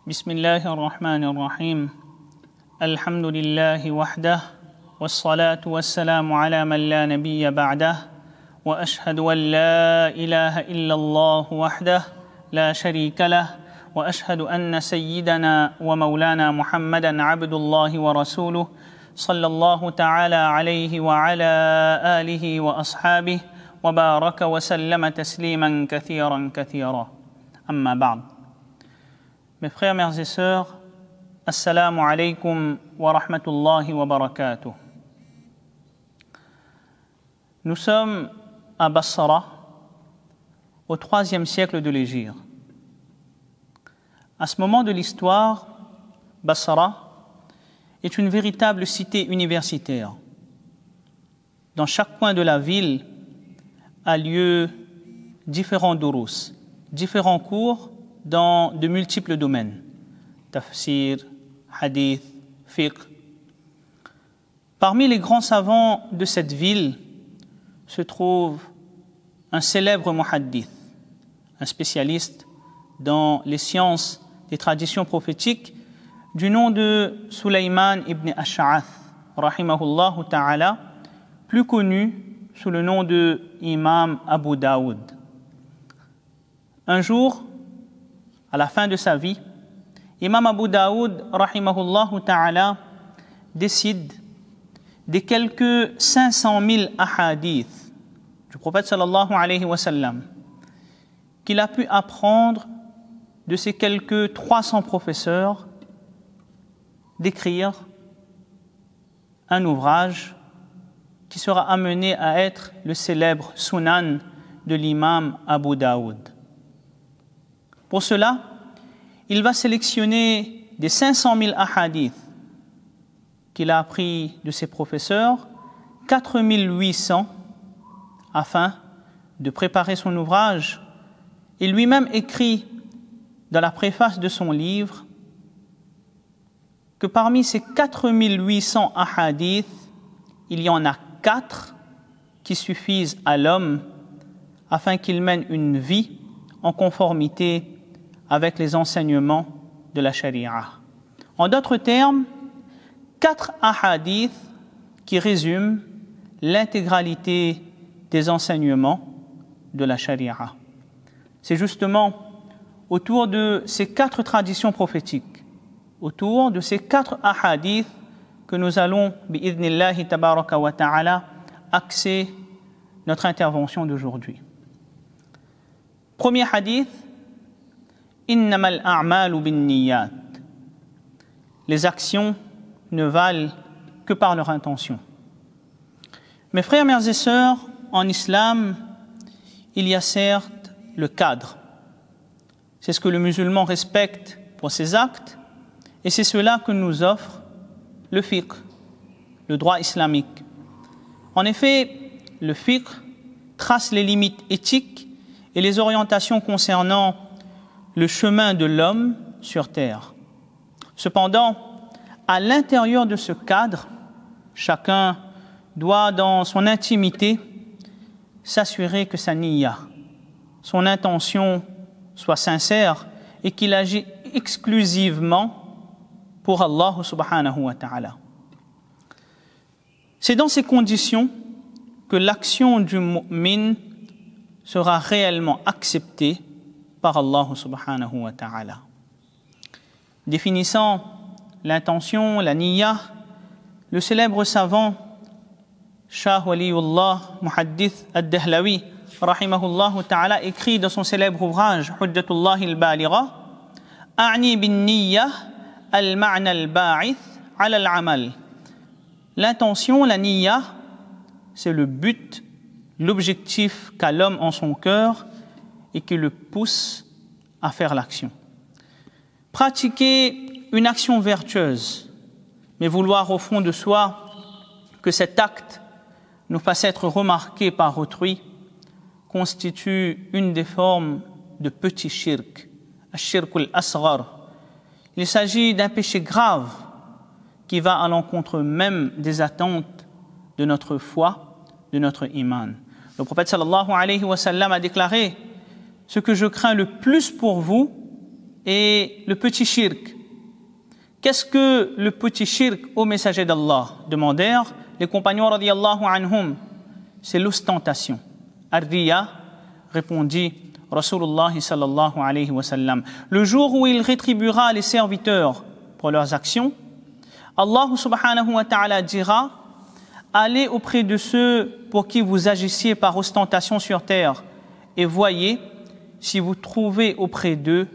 بسم الله الرحمن الرحيم الحمد لله وحده والصلاة والسلام على من لا نبي بعده وأشهد أن لا إله إلا الله وحده لا شريك له وأشهد أن سيدنا ومولانا محمدا عبد الله ورسوله صلى الله تعالى عليه وعلى آله وأصحابه وبارك وسلم تسليما كثيرا كثيرا أما بعد. Mes frères, mères et sœurs, Assalamu alaikum wa rahmatullahi wa barakatuh. Nous sommes à Bassara, au IIIe siècle de l'Hégire. À ce moment de l'histoire, Bassara est une véritable cité universitaire. Dans chaque coin de la ville a lieu différents durus, différents cours dans de multiples domaines, tafsir, hadith, fiqh. Parmi les grands savants de cette ville se trouve un célèbre muhaddith, un spécialiste dans les sciences des traditions prophétiques du nom de Sulayman ibn Ash'ath, rahimahullah ta'ala, plus connu sous le nom de Imam Abu Daoud. Un jour, à la fin de sa vie, Imam Abu Daoud, rahimahullah ta'ala, décide des quelques 500 000 ahadiths du prophète sallallahu alayhi wa sallam qu'il a pu apprendre de ses quelques 300 professeurs d'écrire un ouvrage qui sera amené à être le célèbre Sunan de l'imam Abu Daoud. Pour cela, il va sélectionner des 500 000 ahadiths qu'il a appris de ses professeurs, 4800, afin de préparer son ouvrage. Et lui-même écrit dans la préface de son livre que parmi ces 4800 ahadiths, il y en a 4 qui suffisent à l'homme afin qu'il mène une vie en conformité avec les enseignements de la charia. En d'autres termes, 4 ahadiths qui résument l'intégralité des enseignements de la charia. C'est justement autour de ces 4 traditions prophétiques, autour de ces 4 ahadiths que nous allons, bi'idhnillahi tabaraka wa ta'ala, axer notre intervention d'aujourd'hui. Premier hadith, innamal a'malu binniyat. Les actions ne valent que par leur intention. Mes frères, mères et sœurs, en islam, il y a certes le cadre. C'est ce que le musulman respecte pour ses actes, et c'est cela que nous offre le fiqh, le droit islamique. En effet, le fiqh trace les limites éthiques et les orientations concernant le chemin de l'homme sur terre. Cependant, à l'intérieur de ce cadre, chacun doit, dans son intimité, s'assurer que sa niyya, son intention, soit sincère et qu'il agit exclusivement pour Allah subhanahu wa ta'ala. C'est dans ces conditions que l'action du mu'min sera réellement acceptée par Allah subhanahu wa ta'ala. Définissant l'intention, la niyya, le célèbre savant Shah Waliullah Muhaddith ad-Dahlawi rahimahullah ta'ala écrit dans son célèbre ouvrage Hujjatullah al-Baligha A'ni bin niyya al-ma'na al-ba'ith ala al-amal. L'intention, la niyya, c'est le but, l'objectif qu'a l'homme en son cœur et qui le pousse à faire l'action. Pratiquer une action vertueuse, mais vouloir au fond de soi que cet acte nous fasse être remarqué par autrui, constitue une des formes de petit shirk, ash-shirk al-asghar. Il s'agit d'un péché grave qui va à l'encontre même des attentes de notre foi, de notre iman. Le prophète sallallahu alayhi wa sallam a déclaré: ce que je crains le plus pour vous, et le petit shirk. Qu'est-ce que le petit shirk au messager d'Allah? Demandèrent les compagnons radiyallahu anhum. C'est l'ostentation. Ar-riya, répondit Rasulullah sallallahu alayhi wa sallam. Le jour où il rétribuera les serviteurs pour leurs actions, Allah subhanahu wa ta'ala dira: allez auprès de ceux pour qui vous agissiez par ostentation sur terre et voyez si vous trouvez auprès d'eux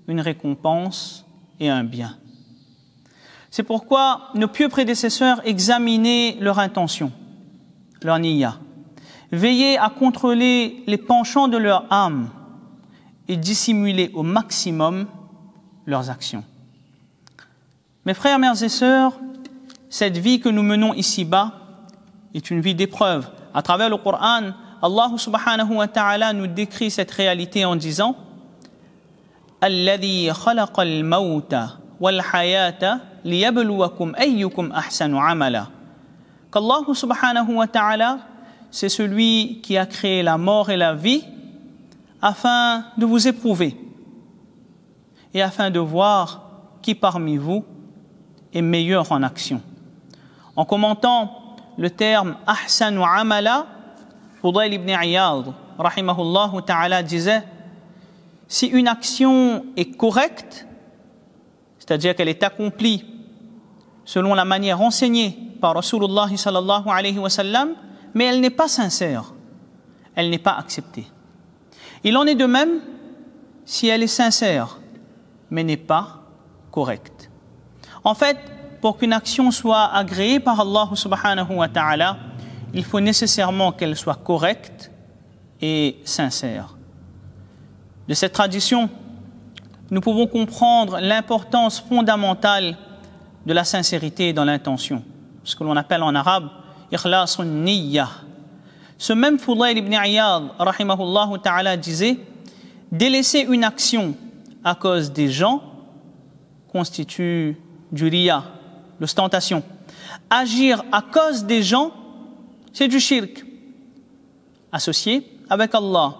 une récompense et un bien. C'est pourquoi nos pieux prédécesseurs examinaient leur intention, leur niyya. Veillez à contrôler les penchants de leur âme et dissimuler au maximum leurs actions. Mes frères, mères et sœurs, cette vie que nous menons ici-bas est une vie d'épreuve. À travers le Coran, Allah subhanahu wa ta'ala nous décrit cette réalité en disant: Alladhi khalaqal mawta wal hayata liyabluwakum ayyukum ahsanu amala. Qu'Allah subhanahu wa ta'ala, c'est celui qui a créé la mort et la vie afin de vous éprouver et afin de voir qui parmi vous est meilleur en action. En commentant le terme ahsanu amala, Fudayl ibn Iyad rahimahullah ta'ala disait: si une action est correcte, c'est-à-dire qu'elle est accomplie selon la manière enseignée par Rasulullah sallallahu alayhi wa sallam, mais elle n'est pas sincère, elle n'est pas acceptée. Il en est de même si elle est sincère, mais n'est pas correcte. En fait, pour qu'une action soit agréée par Allah subhanahu wa ta'ala, il faut nécessairement qu'elle soit correcte et sincère. De cette tradition, nous pouvons comprendre l'importance fondamentale de la sincérité dans l'intention, ce que l'on appelle en arabe ikhlasun niyya. Ce même Fudayl ibn Iyad rahimahullah ta'ala disait: délaisser une action à cause des gens constitue du riya, l'ostentation. Agir à cause des gens, c'est du shirk, associé avec Allah.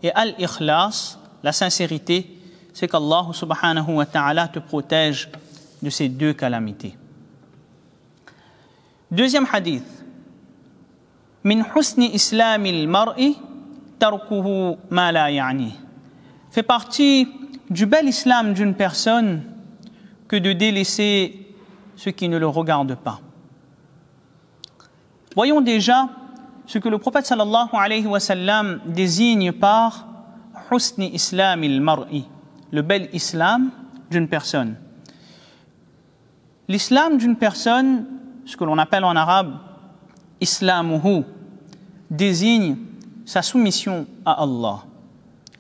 Et al-ikhlas, la sincérité, c'est qu'Allah subhanahu wa ta'ala te protège de ces deux calamités. Deuxième hadith: min husni islamil mar'i tarkuhu ma la ya'ni. Fait partie du bel islam d'une personne que de délaisser ce qui ne le regarde pas. Voyons déjà ce que le prophète sallallahu alayhi wa sallam désigne par husni islamil mar'i, le bel islam d'une personne. L'islam d'une personne, ce que l'on appelle en arabe islamuhu, désigne sa soumission à Allah.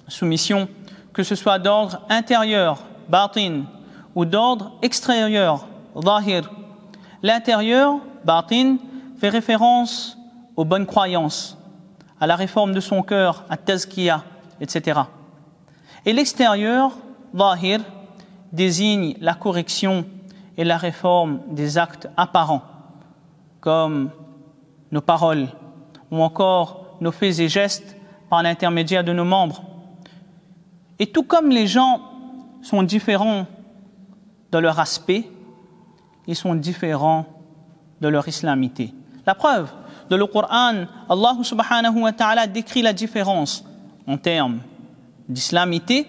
Soumission que ce soit d'ordre intérieur, batin, ou d'ordre extérieur, zahir. L'intérieur, batin, fait référence aux bonnes croyances, à la réforme de son cœur, à tazkiya, etc. Et l'extérieur, zahir, désigne la correction et la réforme des actes apparents, comme nos paroles, ou encore nos faits et gestes par l'intermédiaire de nos membres. Et tout comme les gens sont différents de leur aspect, ils sont différents de leur islamité. La preuve, dans le Coran, Allah subhanahu wa ta'ala décrit la différence en termes d'islamité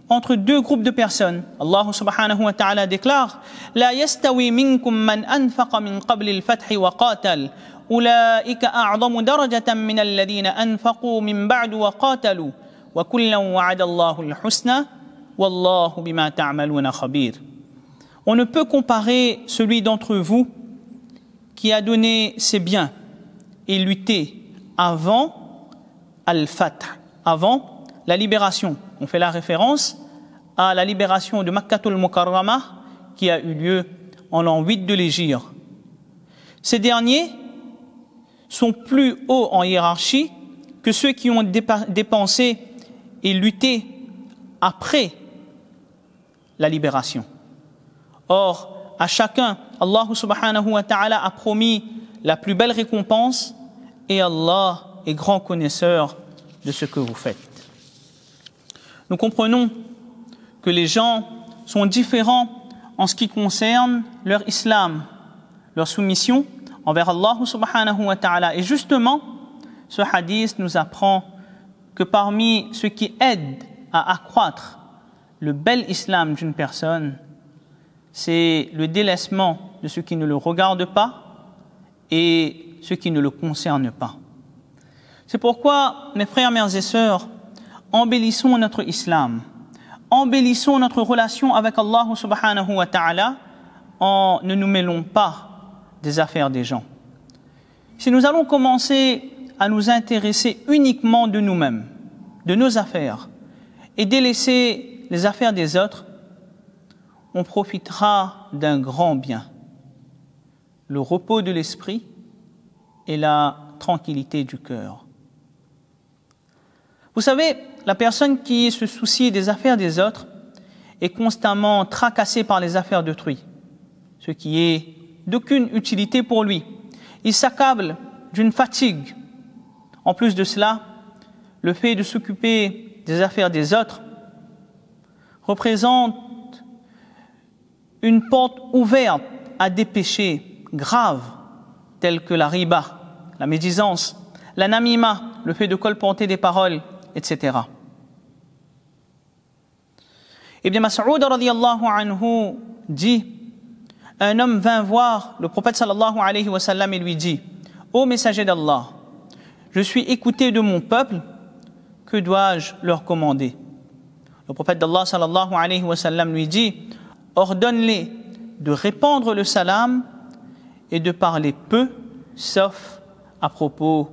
entre deux groupes de personnes. Allah subhanahu wa ta'ala déclare: La yastawi minkum man anfaqa min qabli al-fathi wa qatal, ulaika a'zamu darajatan min alladhina anfaqu min ba'du wa qatalu, wa kullan wa'ada Allahu al-husna, wallahu bima ta'maluna khabir. On ne peut comparer celui d'entre vous qui a donné ses biens et lutté avant al-fath, avant la libération. On fait la référence à la libération de Makkatul Mukarramah qui a eu lieu en l'an 8 de l'Hégire. Ces derniers sont plus hauts en hiérarchie que ceux qui ont dépensé et lutté après la libération. Or, à chacun, Allah subhanahu wa ta'ala a promis la plus belle récompense et Allah est grand connaisseur de ce que vous faites. Nous comprenons que les gens sont différents en ce qui concerne leur islam, leur soumission envers Allah subhanahu wa ta'ala. Et justement, ce hadith nous apprend que parmi ce qui aide à accroître le bel islam d'une personne, c'est le délaissement de ce qui ne le regarde pas et ce qui ne le concerne pas. C'est pourquoi, mes frères, mères et sœurs, embellissons notre islam, embellissons notre relation avec Allah subhanahu wa ta'ala en ne nous mêlons pas des affaires des gens. Si nous allons commencer à nous intéresser uniquement de nous-mêmes, de nos affaires, et délaisser les affaires des autres, on profitera d'un grand bien, le repos de l'esprit et la tranquillité du cœur. Vous savez, la personne qui se soucie des affaires des autres est constamment tracassée par les affaires d'autrui, ce qui est d'aucune utilité pour lui. Il s'accable d'une fatigue. En plus de cela, le fait de s'occuper des affaires des autres représente une porte ouverte à des péchés graves tels que la riba, la médisance, la namima, le fait de colporter des paroles, etc. Ibn Mas'ud radiyallahu anhu dit: un homme vint voir le prophète sallallahu alayhi wa sallam et lui dit: ô messager d'Allah, je suis écouté de mon peuple, que dois-je leur commander? Le prophète d'Allah sallallahu alayhi wa sallam lui dit: ordonne-les de répandre le salam et de parler peu, sauf à propos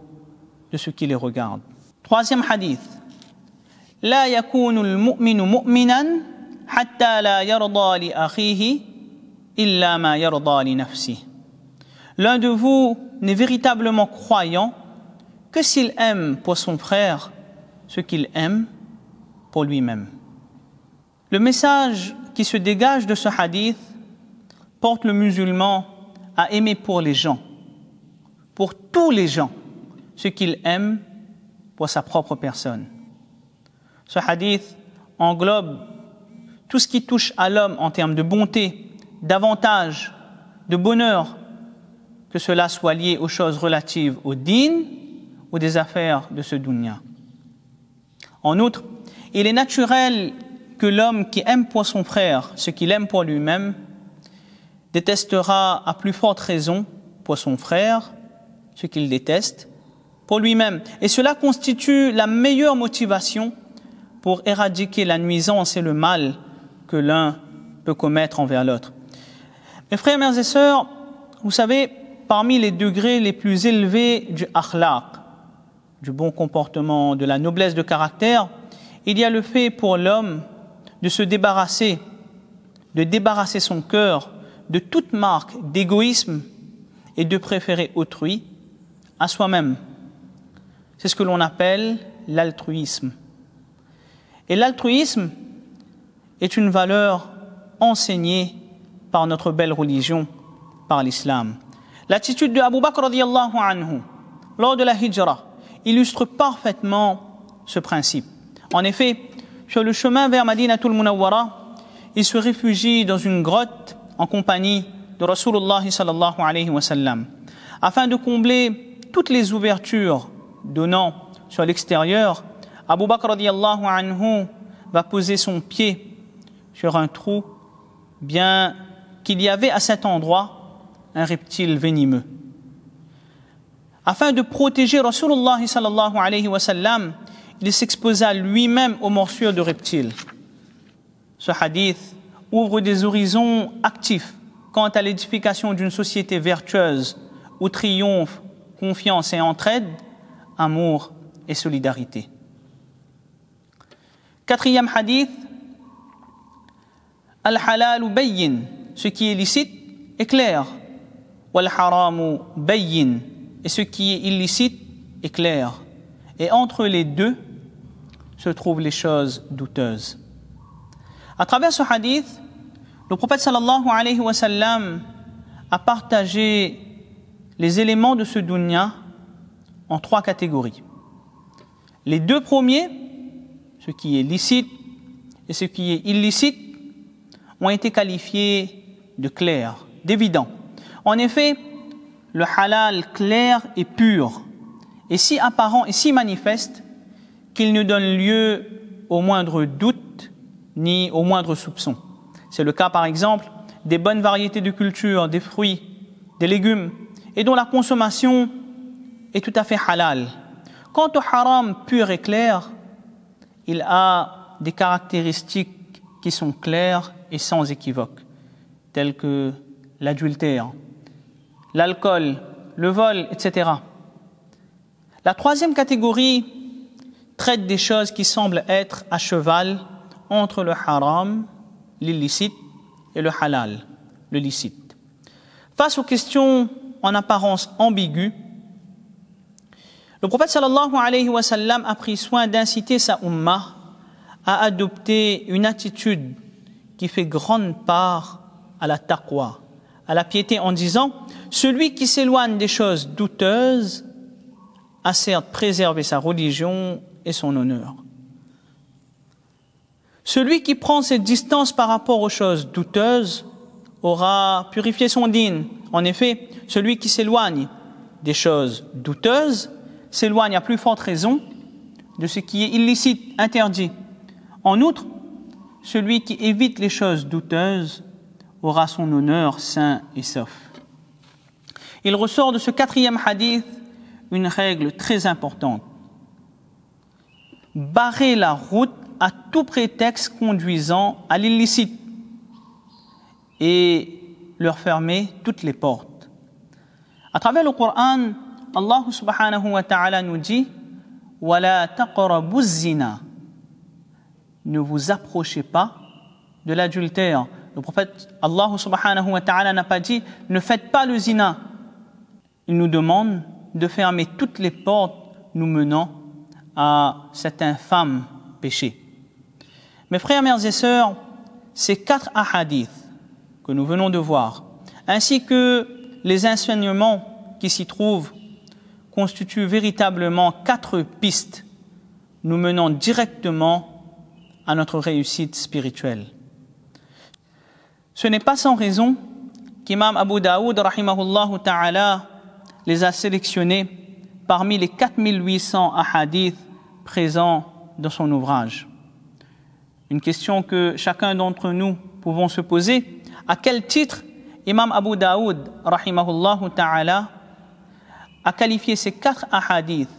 de ce qui les regarde. Troisième hadith: la yakunu al-mu'minu mu'minan hatta la yarda li akhihi illa ma yarda li nafsihi. L'un de vous n'est véritablement croyant que s'il aime pour son frère ce qu'il aime pour lui-même. Le message qui se dégage de ce hadith porte le musulman à aimer pour les gens, pour tous les gens, ce qu'il aime pour sa propre personne. Ce hadith englobe tout ce qui touche à l'homme en termes de bonté, d'avantage, de bonheur, que cela soit lié aux choses relatives au din ou des affaires de ce dunya. En outre, il est naturel que l'homme qui aime pour son frère ce qu'il aime pour lui-même détestera à plus forte raison pour son frère ce qu'il déteste pour lui-même. Et cela constitue la meilleure motivation pour éradiquer la nuisance et le mal que l'un peut commettre envers l'autre. Mes frères, mères et sœurs, vous savez, parmi les degrés les plus élevés du akhlaq, du bon comportement, de la noblesse de caractère, il y a le fait pour l'homme de se débarrasser, de débarrasser son cœur de toute marque d'égoïsme et de préférer autrui à soi-même. C'est ce que l'on appelle l'altruisme. Et l'altruisme est une valeur enseignée par notre belle religion, par l'islam. L'attitude de Abu Bakr radiyallahu anhu lors de la hijra illustre parfaitement ce principe. En effet, sur le chemin vers Madinatul Munawwara, il se réfugie dans une grotte en compagnie de Rasulullah sallallahu alayhi wa sallam. Afin de combler toutes les ouvertures donnant sur l'extérieur, Abu Bakr radiyallahu anhu va poser son pied sur un trou, bien qu'il y avait à cet endroit un reptile venimeux. Afin de protéger Rasulullah sallallahu alayhi wa sallam, il s'exposa lui-même aux morsures de reptiles. Ce hadith ouvre des horizons actifs quant à l'édification d'une société vertueuse où triomphe confiance et entraide, amour et solidarité. Quatrième hadith: al-halalu bayyin, ce qui est licite est clair, wal-haramu bayyin, et ce qui est illicite est clair. Et entre les deux se trouvent les choses douteuses. À travers ce hadith, le prophète sallallahu alayhi wa sallam a partagé les éléments de ce dunya en trois catégories. Les deux premiers, ce qui est licite et ce qui est illicite ont été qualifiés de clairs, d'évidents. En effet, le halal clair et pur est si apparent et si manifeste qu'il ne donne lieu au moindre doute ni au moindre soupçon. C'est le cas par exemple des bonnes variétés de culture, des fruits, des légumes, et dont la consommation est tout à fait halal. Quant au haram pur et clair, il a des caractéristiques qui sont claires et sans équivoque, telles que l'adultère, l'alcool, le vol, etc. La troisième catégorie traite des choses qui semblent être à cheval entre le haram, l'illicite, et le halal, le licite. Face aux questions en apparence ambiguës, le prophète sallallahu alayhi wa sallam a pris soin d'inciter sa ummah à adopter une attitude qui fait grande part à la taqwa, à la piété, en disant « Celui qui s'éloigne des choses douteuses a certes préservé sa religion et son honneur. Celui qui prend cette distance par rapport aux choses douteuses aura purifié son dîn. En effet, celui qui s'éloigne des choses douteuses s'éloigne à plus forte raison de ce qui est illicite, interdit. En outre, celui qui évite les choses douteuses aura son honneur sain et sauf. Il ressort de ce quatrième hadith une règle très importante. Barrer la route à tout prétexte conduisant à l'illicite et leur fermer toutes les portes. À travers le Coran, Allah subhanahu wa ta'ala nous dit « Wala taqrabu zina » Ne vous approchez pas de l'adultère. Le prophète Allah subhanahu wa ta'ala n'a pas dit « Ne faites pas le zina ». Il nous demande de fermer toutes les portes nous menant à cet infâme péché. Mes frères, mères et sœurs, ces 4 ahadiths que nous venons de voir, ainsi que les enseignements qui s'y trouvent, constituent véritablement 4 pistes nous menant directement à notre réussite spirituelle. Ce n'est pas sans raison qu'Imam Abu Daoud, rahimahullah ta'ala, les a sélectionnés parmi les 4800 ahadiths présents dans son ouvrage. Une question que chacun d'entre nous pouvons se poser: à quel titre Imam Abu Daoud, rahimahullah ta'ala, a qualifié ces 4 ahadiths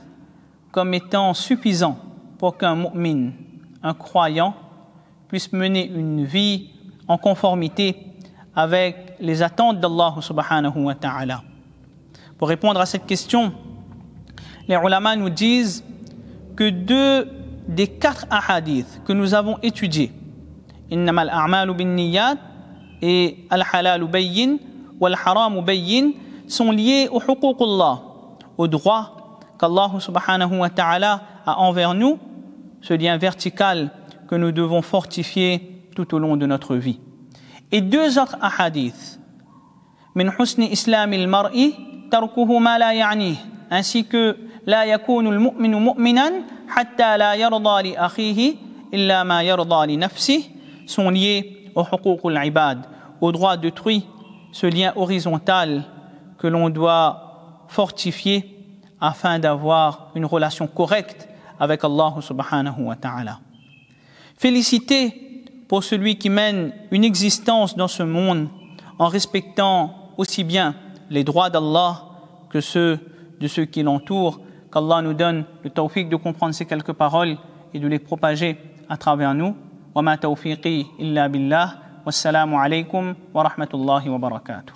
comme étant suffisants pour qu'un mu'min, un croyant, puisse mener une vie en conformité avec les attentes d'Allah subhanahu wa ta'ala? Pour répondre à cette question, les ulama nous disent que 2 des 4 ahadiths que nous avons étudiés, innamal a'malu bin niyyat et al-halalu bayyin wal-haramu bayyin, sont liés au huququllah, au droit qu'Allah subhanahu wa ta'ala a envers nous, ce lien vertical que nous devons fortifier tout au long de notre vie. Et 2 autres ahadiths, min husni islamil mar'i tarkuhu ma la ya'nih, ainsi que la yakunu al-mu'minu mu'minan hatta la yarda li akhihi illa ma yarda li nafsihi, sont liés au huququl ibad, au droit d'autrui, ce lien horizontal que l'on doit fortifier afin d'avoir une relation correcte avec Allah subhanahu wa ta'ala. Félicité pour celui qui mène une existence dans ce monde en respectant aussi bien les droits d'Allah que ceux de ceux qui l'entourent. Qu'Allah nous donne le tawfiq de comprendre ces quelques paroles et de les propager à travers nous. Wa ma tawfiqi illa billah. Wassalamu alaykum wa rahmatullahi wa barakatuh.